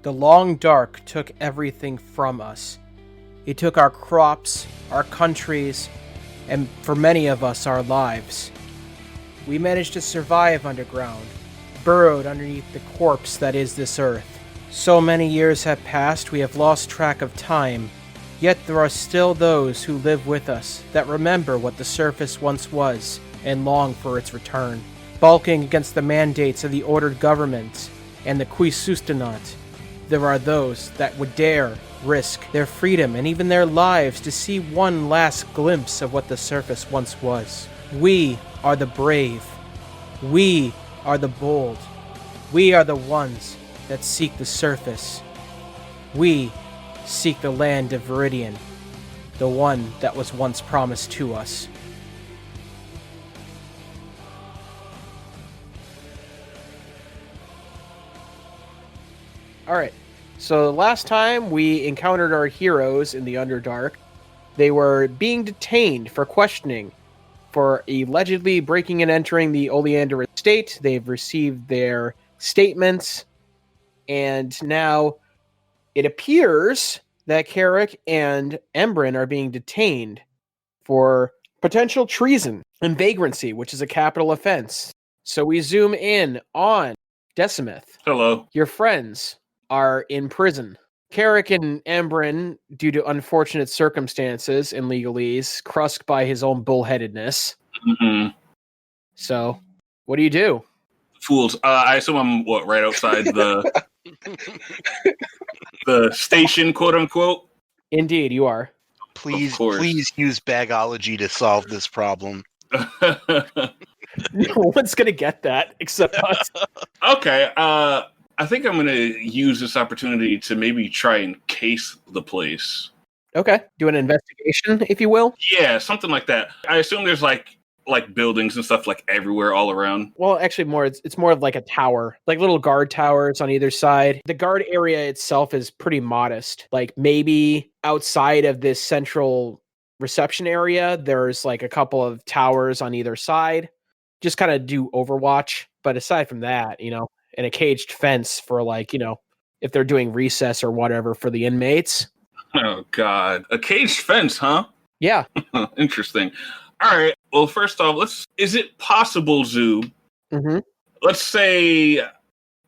The long dark took everything from us. It took our crops, our countries, and for many of us, our lives. We managed to survive underground, burrowed underneath the corpse that is this earth. So many years have passed, we have lost track of time, yet there are still those who live with us that remember what the surface once was and long for its return. Balking against the mandates of the ordered government and the Qui Sustinant, there are those that would dare risk their freedom and even their lives to see one last glimpse of what the surface once was. We are the brave. We are the bold. We are the ones that seek the surface. We seek the land of Viridian, the one that was once promised to us. Alright, so last time we encountered our heroes in the Underdark. They were being detained for questioning for allegedly breaking and entering the Oleander estate. They've received their statements, and now it appears that Carric and Embrin are being detained for potential treason and vagrancy, which is a capital offense. So we zoom in on Decimeth. Hello. Your friends are in prison. Carric and Embrin, due to unfortunate circumstances in legalese, crushed by his own bullheadedness. Mm-hmm. So, what do you do? Fools. I assume I'm, right outside the the station, quote unquote? Indeed, you are. Please use bagology to solve this problem. No one's going to get that except us. Okay, I think I'm going to use this opportunity to maybe try and case the place. Okay, do an investigation, if you will. Yeah, something like that. I assume there's like buildings and stuff like everywhere all around. Well, actually, it's more of like a tower, like little guard towers on either side. The guard area itself is pretty modest. Like maybe outside of this central reception area, there's like a couple of towers on either side. Just kind of do Overwatch. But aside from that, and a caged fence for like, if they're doing recess or whatever for the inmates. Oh, God. A caged fence, huh? Yeah. Interesting. All right. Well, first off, is it possible, Zoo? Mm-hmm. Let's say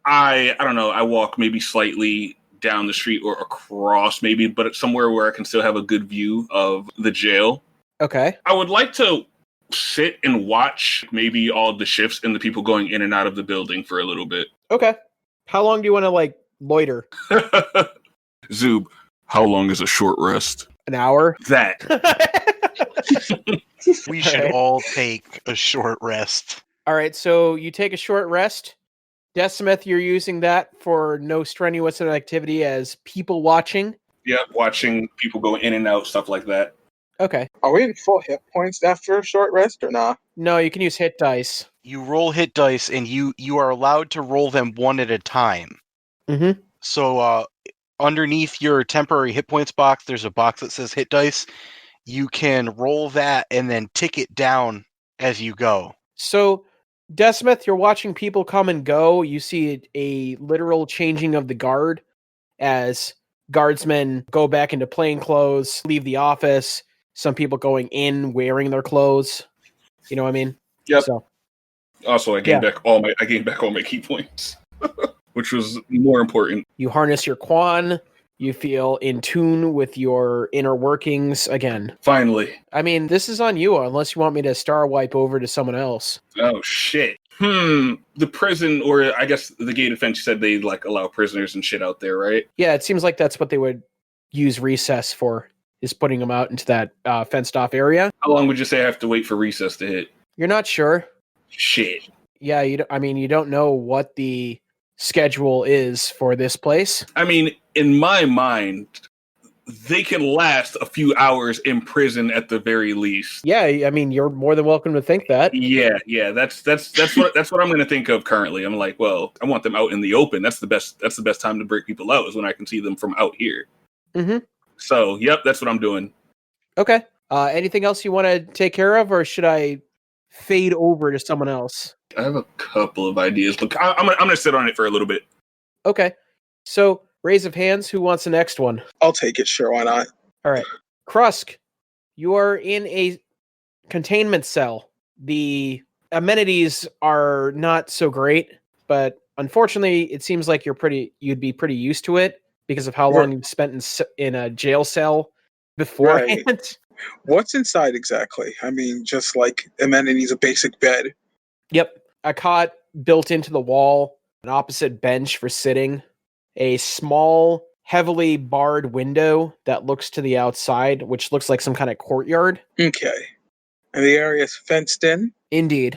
I don't know, I walk maybe slightly down the street or across maybe, but it's somewhere where I can still have a good view of the jail. Okay. I would like to sit and watch maybe all the shifts and the people going in and out of the building for a little bit. Okay. How long do you want to loiter? Zoob, how long is a short rest? An hour? That. We should all take a short rest. All right, so you take a short rest. Decimeth, you're using that for no strenuous activity as people watching. Yeah, watching people go in and out, stuff like that. Okay. Are we in full hit points after a short rest or not? No, you can use hit dice. You roll hit dice, and you are allowed to roll them one at a time. Mm-hmm. So underneath your temporary hit points box, there's a box that says hit dice. You can roll that and then tick it down as you go. So, Decimeth, you're watching people come and go. You see a literal changing of the guard as guardsmen go back into plain clothes, leave the office. Some people going in wearing their clothes. You know what I mean? Yep. So, also, I gained back all my key points, which was more important. You harness your Quan. You feel in tune with your inner workings again. Finally. I mean, this is on you, unless you want me to star wipe over to someone else. Oh, shit. The prison, or I guess the gated fence, you said they allow prisoners and shit out there, right? Yeah, it seems like that's what they would use recess for, is putting them out into that fenced off area. How long would you say I have to wait for recess to hit? You're not sure. Shit. Yeah, you don't know what the schedule is for this place. I mean, in my mind, they can last a few hours in prison at the very least. Yeah, I mean, you're more than welcome to think that. Yeah, that's what I'm going to think of currently. I'm like, well, I want them out in the open. That's the best time to break people out, is when I can see them from out here. Mm-hmm. So, yep, that's what I'm doing. Okay. Anything else you want to take care of, or should I fade over to someone else? I have a couple of ideas. Look, I'm gonna sit on it for a little bit. Okay. So raise of hands, who wants the next one? I'll take it. Sure, why not? All right. Krusk, you are in a containment cell. The amenities are not so great, but unfortunately, it seems like you'd be pretty used to it because of how long you've spent in a jail cell beforehand. Right. What's inside exactly? I mean, just like amenities, a basic bed. Yep. A cot built into the wall, an opposite bench for sitting, a small, heavily barred window that looks to the outside, which looks like some kind of courtyard. Okay. And the area is fenced in? Indeed.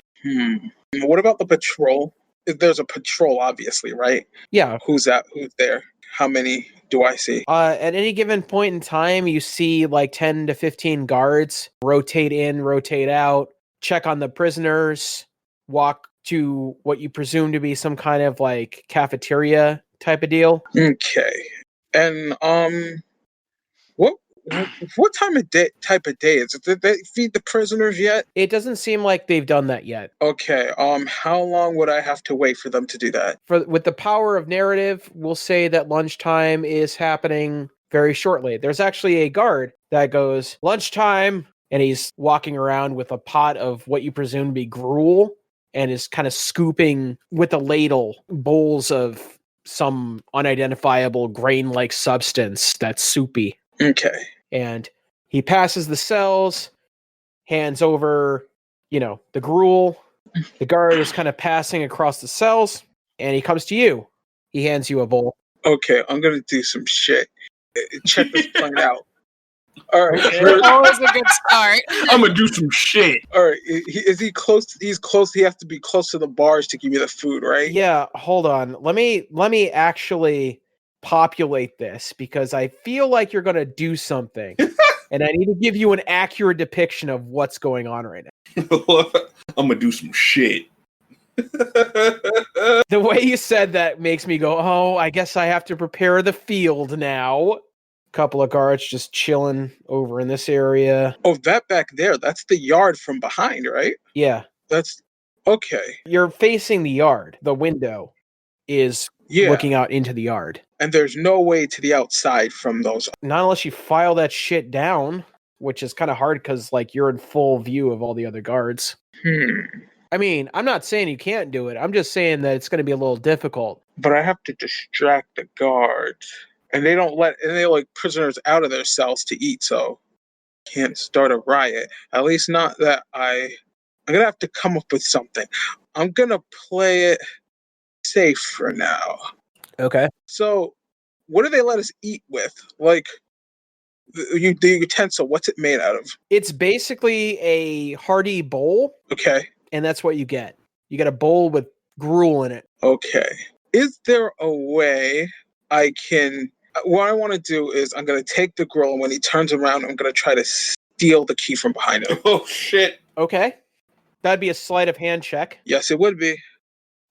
What about the patrol? There's a patrol, obviously, right? Yeah. Who's there? How many do I see? At any given point in time, you see like 10 to 15 guards rotate in, rotate out, check on the prisoners, walk to what you presume to be some kind of like cafeteria type of deal. Okay. And what type of day is it? Did they feed the prisoners yet? It doesn't seem like they've done that yet. Okay. How long would I have to wait for them to do that? With the power of narrative, we'll say that lunchtime is happening very shortly. There's actually a guard that goes, lunchtime, and he's walking around with a pot of what you presume to be gruel and is kind of scooping with a ladle bowls of some unidentifiable grain-like substance that's soupy. Okay. And he passes the cells, hands over, the gruel. The guard is kind of passing across the cells, and he comes to you. He hands you a bowl. Okay, I'm gonna do some shit. Check this plan out. All right. Always a good start. I'm gonna do some shit. All right. Is he close? He's close. He has to be close to the bars to give me the food, right? Yeah, hold on. Let me actually populate this because I feel like you're gonna do something. And I need to give you an accurate depiction of what's going on right now. I'm gonna do some shit. The way you said that makes me go, oh, I guess I have to prepare the field now. Couple of guards just chilling over in this area. Oh, that back there, that's the yard from behind, right? Yeah. That's okay. You're facing the yard. The window is looking out into the yard. And there's no way to the outside from those. Not unless you file that shit down, which is kind of hard because like you're in full view of all the other guards. I mean, I'm not saying you can't do it. I'm just saying that it's going to be a little difficult. But I have to distract the guards. And they let prisoners out of their cells to eat, so can't start a riot. At least not that I'm gonna have to come up with something. I'm gonna play it safe for now. Okay. So, what do they let us eat with? Like, the utensil, what's it made out of? It's basically a hearty bowl. Okay. And that's what you get. You get a bowl with gruel in it. Okay. Is there a way I can... What I want to do is I'm going to take the gruel, and when he turns around, I'm going to try to steal the key from behind him. Oh, shit. Okay. That'd be a sleight of hand check. Yes, it would be.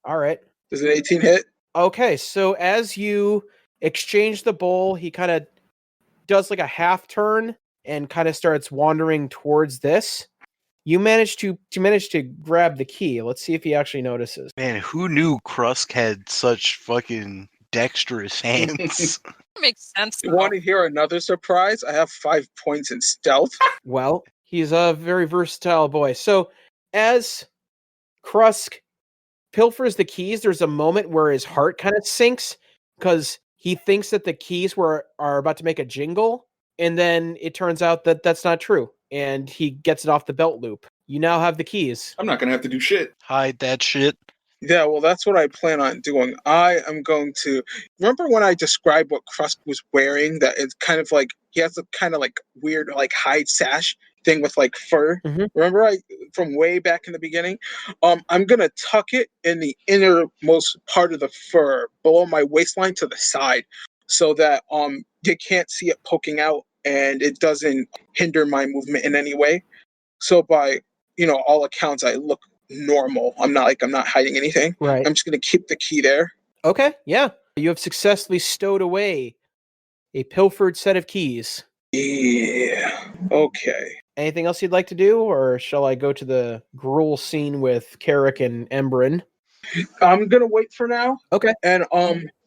All right. Does an 18 hit? Okay, so as you exchange the bowl, he kind of does like a half turn and kind of starts wandering towards this. You manage to grab the key. Let's see if he actually notices. Man, who knew Krusk had such fucking dexterous hands? Makes sense. You want to hear another surprise? I have 5 points in stealth. Well, he's a very versatile boy. So as Krusk pilfers the keys, there's a moment where his heart kind of sinks because he thinks that the keys are about to make a jingle, and then it turns out that that's not true, and he gets it off the belt loop. You now have the keys. I'm not gonna have to do shit. Hide that shit. Yeah, well, that's what I plan on doing. I am going to... Remember when I described what Krusk was wearing? That it's kind of like... He has a kind of like weird like hide sash thing with like fur. Mm-hmm. Remember from way back in the beginning? I'm going to tuck it in the innermost part of the fur below my waistline to the side so that you can't see it poking out and it doesn't hinder my movement in any way. So by, all accounts, I look normal. I'm not hiding anything. Right. I'm just going to keep the key there. Okay, yeah. You have successfully stowed away a pilfered set of keys. Yeah. Okay. Anything else you'd like to do, or shall I go to the gruel scene with Carric and Embrin? I'm going to wait for now. Okay. And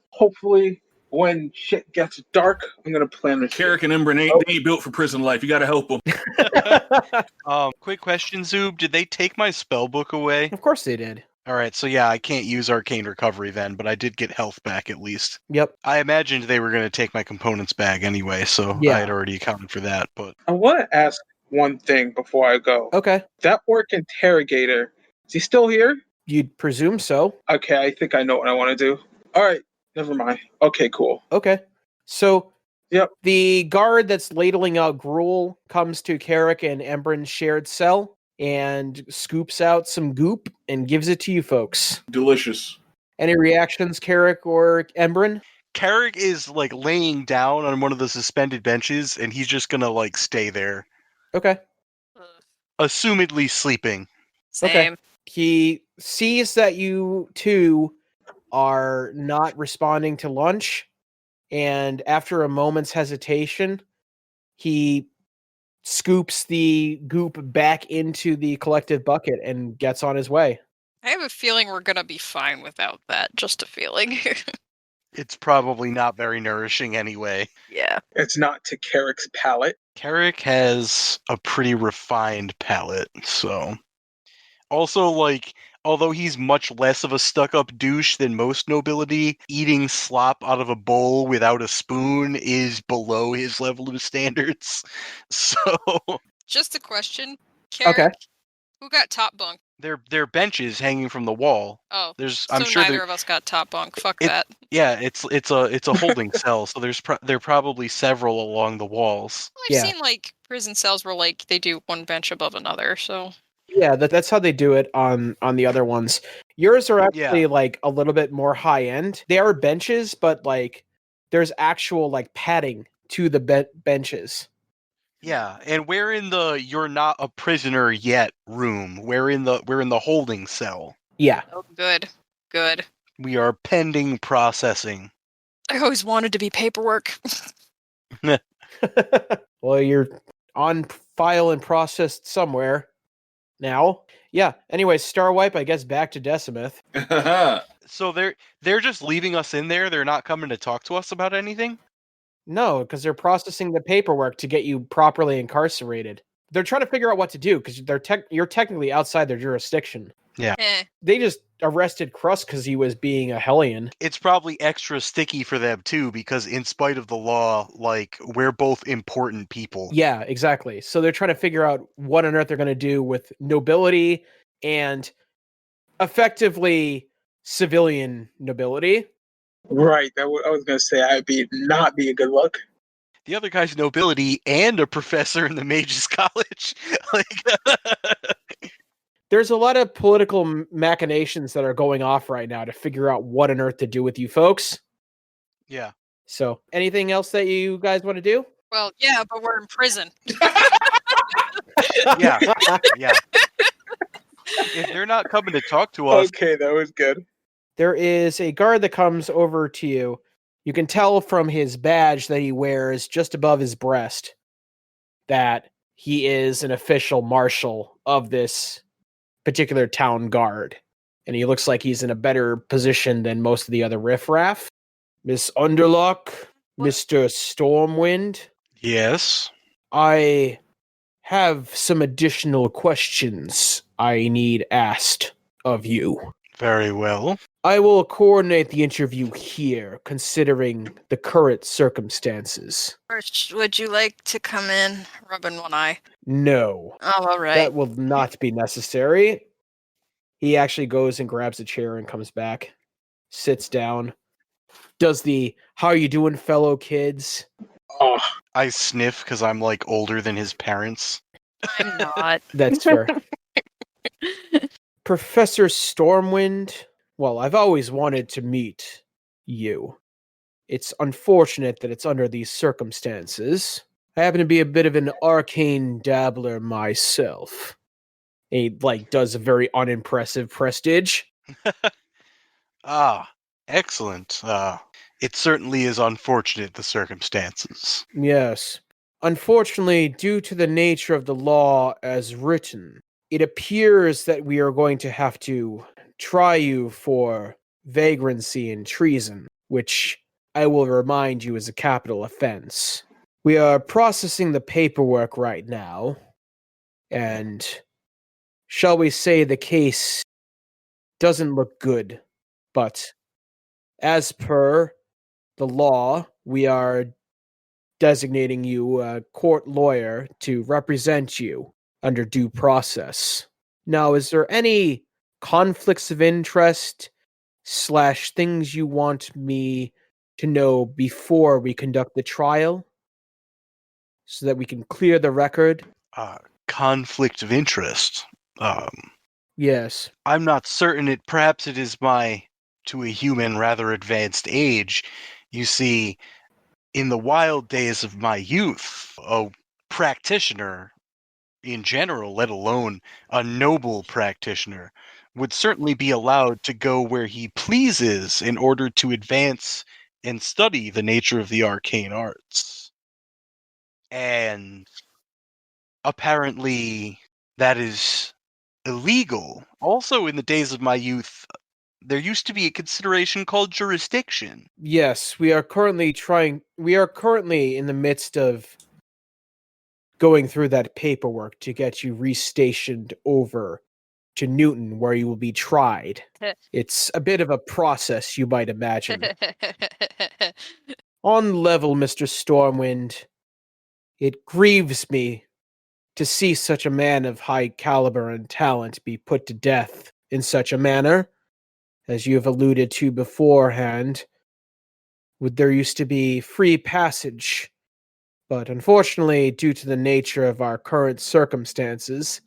hopefully when shit gets dark, I'm gonna plan this. Carric and Ember they ain't built for prison life. You gotta help them. Quick question, Zoob. Did they take my spell book away? Of course they did. All right, so yeah, I can't use Arcane Recovery then, but I did get health back at least. Yep. I imagined they were going to take my components bag anyway, so Yeah. I had already accounted for that. But I want to ask one thing before I go. Okay. That orc interrogator, is he still here? You'd presume so. Okay, I think I know what I want to do. All right, never mind. Okay, cool. Okay. So, Yep. The guard that's ladling out gruel comes to Carric and Embrin's shared cell and scoops out some goop and gives it to you folks. Delicious. Any reactions, Carric or Embrin? Carric is like laying down on one of the suspended benches, and he's just gonna like stay there, Okay. assumedly sleeping. Same. He sees that you two are not responding to lunch, and after a moment's hesitation, he scoops the goop back into the collective bucket and gets on his way. I have a feeling we're gonna be fine without that. Just a feeling. It's probably not very nourishing anyway. Yeah. It's not to Carrick's palate. Carric has a pretty refined palate, so. Also, like, although he's much less of a stuck-up douche than most nobility, eating slop out of a bowl without a spoon is below his level of standards. So, Just a question. Carric, Okay. who got top bunk? they're benches hanging from the wall. Oh, There's, so I'm sure neither there. of us got top bunk. Fuck It- that. Yeah, it's a holding cell, so there are probably several along the walls. Well, I've Yeah. seen like prison cells where like they do one bench above another. So Yeah, that's how they do it on the other ones. Yours are actually like a little bit more high end. They are benches, but like there's actual like padding to the benches. Yeah, and we're in the "you're not a prisoner yet" room. We're in the holding cell. Yeah. oh, good. We are pending processing. I always wanted to be paperwork. Well, you're on file and processed somewhere now. Yeah. Anyway, Starwipe, I guess back to Decimith. So they're just leaving us in there. They're not coming to talk to us about anything. No, because they're processing the paperwork to get you properly incarcerated. They're trying to figure out what to do because you're technically outside their jurisdiction. Eh. They just arrested Crust because he was being a hellion. It's probably extra sticky for them too, because in spite of the law, like, we're both important people. Yeah, exactly. So they're trying to figure out what on earth they're going to do with nobility and effectively civilian nobility. Right, I was going to say I'd not be a good look. The other guy's nobility and a professor in the Mages College. Like, There's a lot of political machinations that are going off right now to figure out what on earth to do with you folks. yeah. So, anything else that you guys want to do? Well, yeah, but we're in prison. Yeah. Yeah. If they're not coming to talk to us, Okay, that was good. There is a guard that comes over to you. You can tell from his badge that he wears just above his breast that he is an official marshal of this particular town guard. And he looks like he's in a better position than most of the other riffraff. Miss Underlock, Mr. Stormwind, yes. I have some additional questions I need asked of you. Very well. I will coordinate the interview here, considering the current circumstances. First, would you like to come in, rubbing one eye? No, Oh, all right. that will not be necessary. He actually goes and grabs a chair and comes back, sits down, does the "How you doing, fellow kids?" Oh, I sniff because I'm like older than his parents. I'm not. That's fair. Professor Stormwind, well, I've always wanted to meet you. It's unfortunate that it's under these circumstances. I happen to be a bit of an arcane dabbler myself. He, does a very unimpressive prestige. Ah, excellent. It certainly is unfortunate, the circumstances. Yes. Unfortunately, due to the nature of the law as written, it appears that we are going to have to try you for vagrancy and treason, which I will remind you is a capital offense. We are processing the paperwork right now, and shall we say the case doesn't look good, but as per the law, we are designating you a court lawyer to represent you under due process. Now, is there any conflicts of interest / things you want me to know before we conduct the trial so that we can clear the record? Conflict of interest. Yes. I'm not certain perhaps it is to a human, rather advanced age. You see, in the wild days of my youth, a practitioner in general, let alone a noble practitioner, would certainly be allowed to go where he pleases in order to advance and study the nature of the arcane arts. And apparently that is illegal. Also, in the days of my youth, there used to be a consideration called jurisdiction. Yes, we are currently in the midst of going through that paperwork to get you restationed over to Newton, where you will be tried. It's a bit of a process, you might imagine. On level, Mr. Stormwind, it grieves me to see such a man of high caliber and talent be put to death in such a manner. As you have alluded to beforehand, there used to be free passage, but unfortunately, due to the nature of our current circumstances,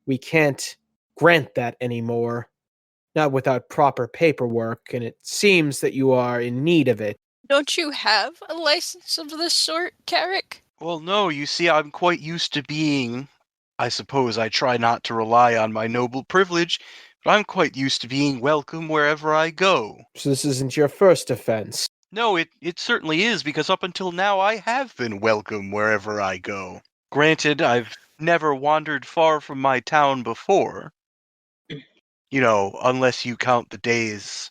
we can't grant that anymore. Not without proper paperwork, and it seems that you are in need of it. Don't you have a license of this sort, Carric? Well, no, you see, I'm quite used to being. I suppose I try not to rely on my noble privilege, but I'm quite used to being welcome wherever I go. So this isn't your first offense. No, it certainly is, because up until now I have been welcome wherever I go. Granted, I've never wandered far from my town before. You know, unless you count the days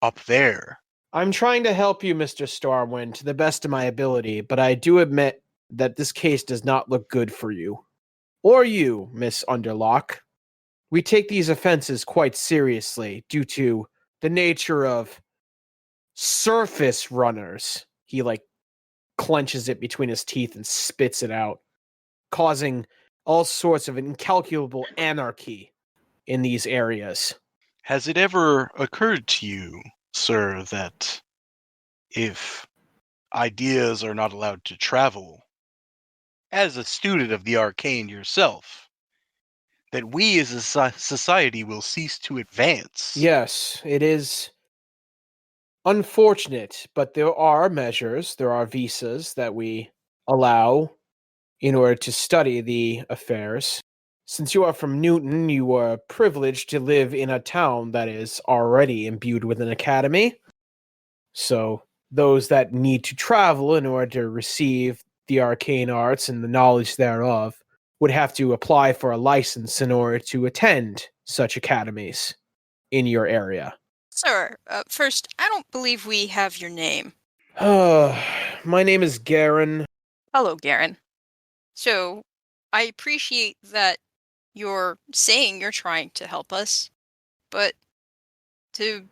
up there. I'm trying to help you, Mr. Stormwind, to the best of my ability, but I do admit that this case does not look good for you. Or you, Miss Underlock. We take these offenses quite seriously due to the nature of surface runners. He, clenches it between his teeth and spits it out, causing all sorts of incalculable anarchy in these areas. Has it ever occurred to you, sir, that if ideas are not allowed to travel, as a student of the arcane yourself, that we as a society will cease to advance? Yes, it is unfortunate, but there are measures, there are visas that we allow in order to study the affairs. Since you are from Newton, you are privileged to live in a town that is already imbued with an academy. So those that need to travel in order to receive the arcane arts and the knowledge thereof would have to apply for a license in order to attend such academies in your area. Sir, first, I don't believe we have your name. My name is Garen. Hello, Garen. So, I appreciate that you're saying you're trying to help us, but to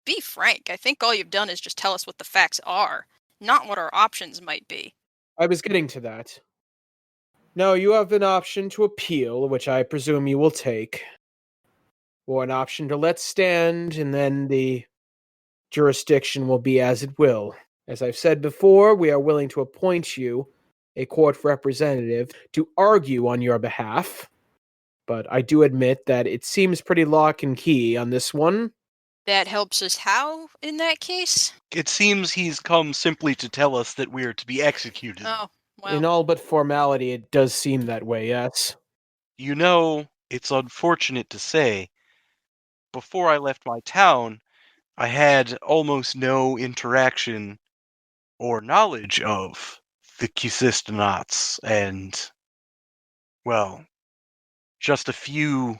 be frank, I think all you've done is just tell us what the facts are, not what our options might be. I was getting to that. No, you have an option to appeal, which I presume you will take, or an option to let stand, and then the jurisdiction will be as it will. As I've said before, we are willing to appoint you a court representative to argue on your behalf, but I do admit that it seems pretty lock and key on this one. That helps us how, in that case? It seems he's come simply to tell us that we are to be executed. Oh, well. In all but formality, it does seem that way, yes. You know, it's unfortunate to say, before I left my town, I had almost no interaction or knowledge of the Qui Sustinants, and, well, just a few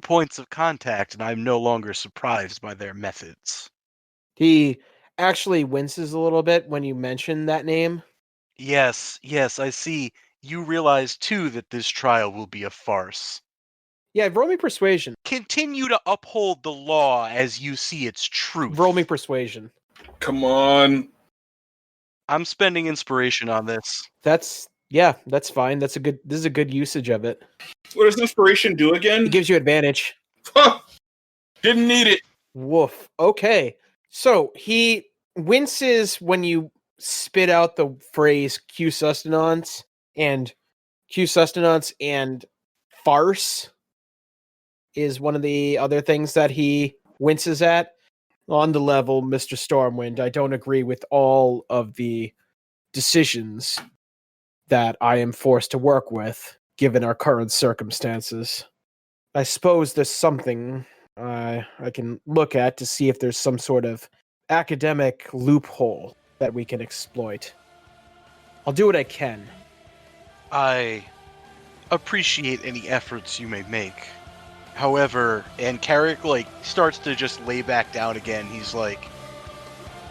points of contact, and I'm no longer surprised by their methods. He actually winces a little bit when you mention that name. Yes, I see. You realize too that this trial will be a farce. Yeah, roll me persuasion. Continue to uphold the law as you see its truth. Roll me persuasion. Come on. I'm spending inspiration on this. That's fine. This is a good usage of it. What does inspiration do again? It gives you advantage. Huh. Didn't need it. Woof. Okay. So he winces when you spit out the phrase Qui Sustinant and farce is one of the other things that he winces at. On the level, Mr. Stormwind, I don't agree with all of the decisions that I am forced to work with, given our current circumstances. I suppose there's something I can look at to see if there's some sort of academic loophole that we can exploit. I'll do what I can. I appreciate any efforts you may make. However, and Carric starts to just lay back down again. He's like,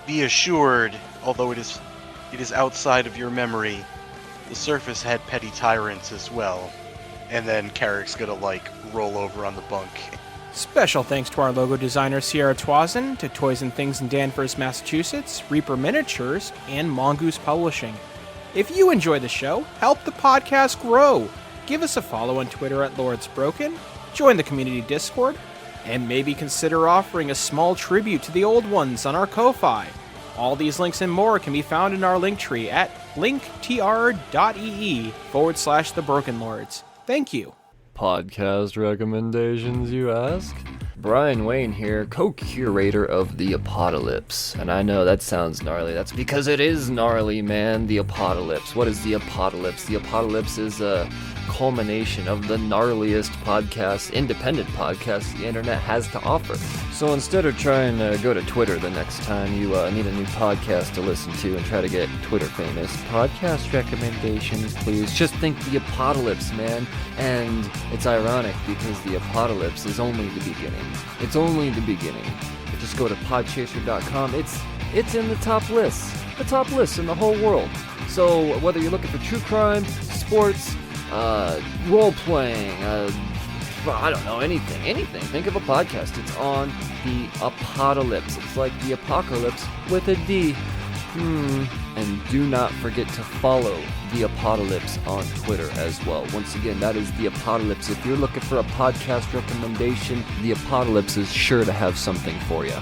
be assured, although it is outside of your memory, the surface had petty tyrants as well. And then Carric's gonna roll over on the bunk. Special thanks to our logo designer Sierra Twazin, to Toys and Things in Danvers, Massachusetts, Reaper Miniatures, and Mongoose Publishing. If you enjoy the show, help the podcast grow. Give us a follow on Twitter at Lords Broken, join the community Discord, and maybe consider offering a small tribute to the old ones on our Ko-Fi. All these links and more can be found in our link tree at linktr.ee/The Broken Lords. Thank you. Podcast recommendations, you ask? Brian Wayne here, co-curator of The Apocalypse. And I know that sounds gnarly. That's because it is gnarly, man. The Apocalypse. What is The Apocalypse? The Apocalypse is a culmination of the gnarliest independent podcast the internet has to offer. So instead of trying to go to Twitter the next time you need a new podcast to listen to and try to get Twitter famous, podcast recommendations, please. Just think The Apocalypse, man. And it's ironic because The Apocalypse is only the beginning. It's only the beginning. Just go to podchaser.com. It's in the top lists in the whole world. So whether you're looking for true crime, sports, role-playing, I don't know, anything. Think of a podcast. It's on The Apocalypse. It's like the apocalypse with a D. And do not forget to follow The Apocalypse on Twitter as well. Once again, that is The Apocalypse. If you're looking for a podcast recommendation, The Apocalypse is sure to have something for you.